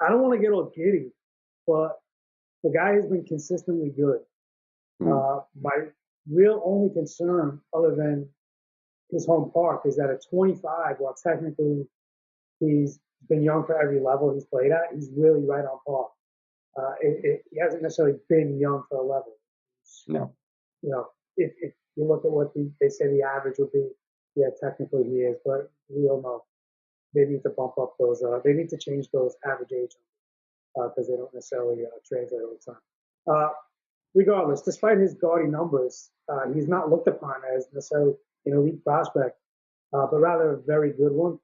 I don't want to get all giddy, but the guy has been consistently good. Hmm. My real only concern, other than his home park, is that at 25, while technically he's been young for every level he's played at, he's really right on par. He hasn't necessarily been young for a level. No. You know, if you look at what they say the average would be, yeah, technically he is, but we all know they need to bump up those. They need to change those average age because they don't necessarily translate all the time. Uh, Regardless, despite his gaudy numbers, he's not looked upon as necessarily an elite prospect, but rather a very good one.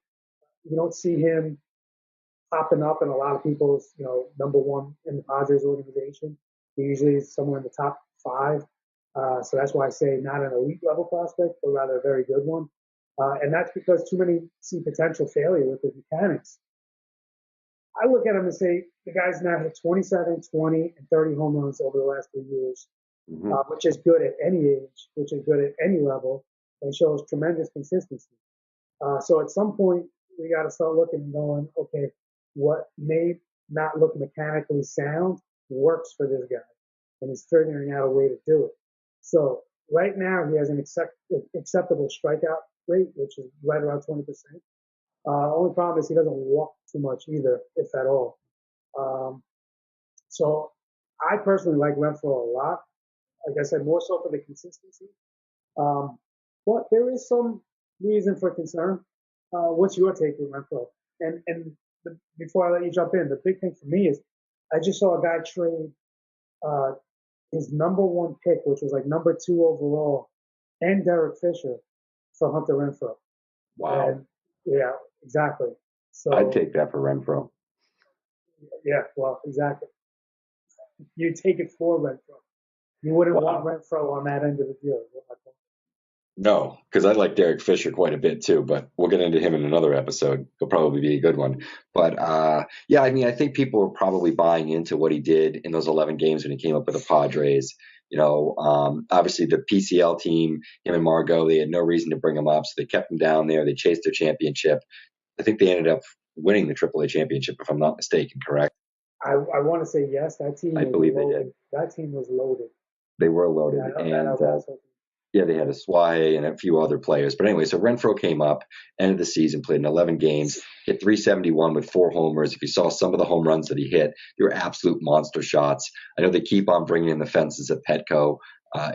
You don't see him popping up in a lot of people's, number one in the Padres organization. He usually is somewhere in the top five. So that's why I say not an elite level prospect, but rather a very good one. And that's because too many see potential failure with his mechanics. I look at him and say the guy's now hit 27, 20, and 30 home runs over the last 3 years, Hmm. which is good at any age, which is good at any level, and shows tremendous consistency. So at some point, we got to start looking and going, okay, what may not look mechanically sound works for this guy, and he's figuring out a way to do it. So right now, he has an acceptable strikeout rate, which is right around 20%. Only problem is he doesn't walk too much either, if at all. Um, so I personally like Renfroe a lot. Like I said, more so for the consistency. Um, but there is some reason for concern. What's your take with Renfroe? And before I let you jump in, the big thing for me is I just saw a guy trade uh, his number one pick, which was like number two overall, and Derek Fisher for Hunter Renfroe. Wow. And yeah, exactly. I'd So take that for Renfro. yeah, well, exactly. You take it for Renfroe. You wouldn't want Wow. Renfroe on that end of the deal. No, because I like Derek Fisher quite a bit too, but we'll get into him in another episode. He'll probably be a good one. But yeah, I mean, I think people are probably buying into what he did in those 11 games when he came up with the Padres. Obviously the PCL team, him and Margot, they had no reason to bring him up, so they kept him down there. They chased their championship. I think they ended up winning the AAA championship, if I'm not mistaken. Correct? I want to say yes. That team I was believe they did. loaded. That team was loaded. They were Yeah, I loaded, know that. I and was hoping. yeah, they had a Sway and a few other players. But anyway, so Renfroe came up, ended the season, played in 11 games, hit 371 with 4 homers. If you saw some of the home runs that he hit, they were absolute monster shots. I know they keep on bringing in the fences at Petco.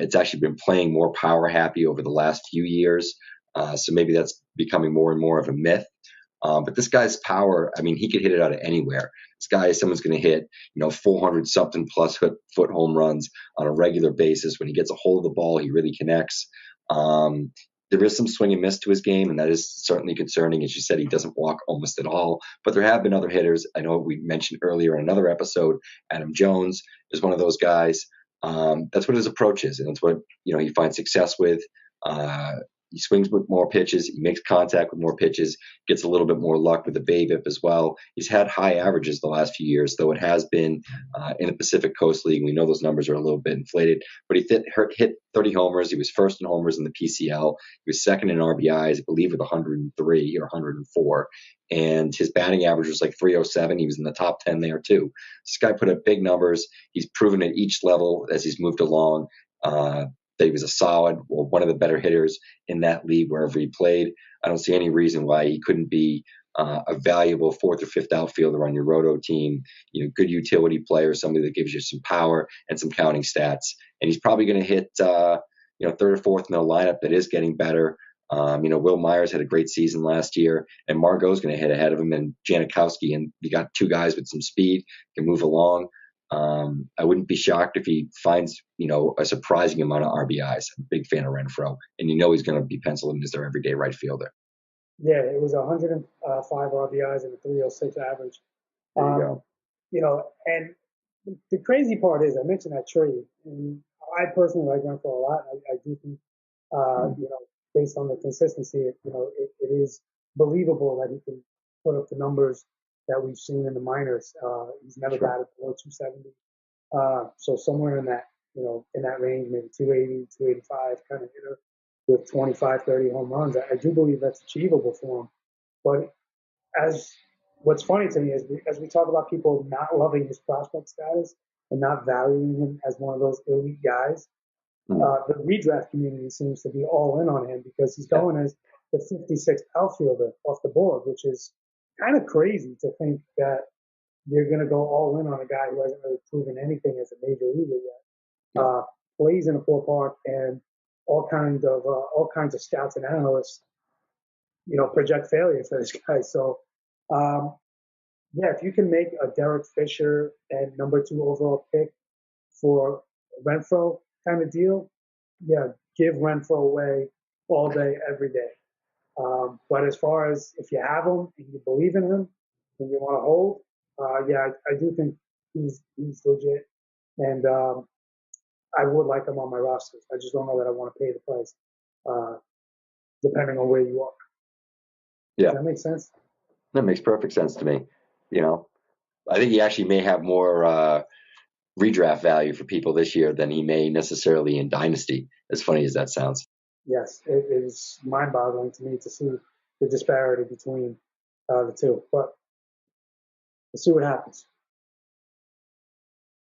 It's actually been playing more power happy over the last few years. So maybe that's becoming more and more of a myth. But this guy's power, I mean, he could hit it out of anywhere. This guy is someone's going to hit, 400 something plus foot home runs on a regular basis. When he gets a hold of the ball, he really connects. Um, there is some swing and miss to his game, and that is certainly concerning. As you said, he doesn't walk almost at all. But there have been other hitters. I know we mentioned earlier in another episode, Adam Jones is one of those guys. That's what his approach is, and that's what he finds success with. He swings with more pitches. He makes contact with more pitches. Gets a little bit more luck with the BABIP as well. He's had high averages the last few years, though it has been in the Pacific Coast League. We know those numbers are a little bit inflated, but he hit 30 homers. He was first in homers in the PCL. He was second in RBIs, I believe, with 103 or 104. And his batting average was like 307. He was in the top 10 there, too. This guy put up big numbers. He's proven at each level as he's moved along. That he was a solid, or one of the better hitters in that league wherever he played. I don't see any reason why he couldn't be a valuable fourth or fifth outfielder on your roto team. Good utility player, somebody that gives you some power and some counting stats. And he's probably going to hit, third or fourth in the lineup that is getting better. Will Myers had a great season last year, and Margot's going to hit ahead of him, and Janikowski, and you got two guys with some speed, can move along. I wouldn't be shocked if he finds, a surprising amount of RBIs. I'm a big fan of Renfroe, and he's going to be penciled in as their everyday right fielder. Yeah, it was 105 RBIs and a 306 average. There you Um, go. and the crazy part is I mentioned that trade, and I personally like Renfroe a lot. I do think, Mm, based on the consistency, it is believable that he can put up the numbers that we've seen in the minors. He's never sure. batted below 270. So somewhere in that range, maybe 280, 285 kind of hitter with 25, 30 home runs. I do believe that's achievable for him. But as what's funny to me is as we talk about people not loving his prospect status and not valuing him as one of those elite guys, Hmm. the redraft community seems to be all in on him because he's Yeah. going as the 56th outfielder off the board, which is kind of crazy to think that you're going to go all in on a guy who hasn't really proven anything as a major leaguer yet. Yeah. Plays in a ballpark, and all kinds of scouts and analysts, project failure for this guy. So, um, yeah, if you can make a Derek Fisher and number 2 overall pick for Renfroe kind of deal, yeah, give Renfroe away all day, every day. But as far as if you have him and you believe in him and you want to hold, yeah, I do think he's legit, and I would like him on my roster. I just don't know that I want to pay the price, uh, depending on where you are. Does Yeah. that make sense? That makes perfect sense to me. You know, I think he actually may have more redraft value for people this year than he may necessarily in Dynasty, as funny as that sounds. Yes, it is mind-boggling to me to see the disparity between the two. But let's see what happens.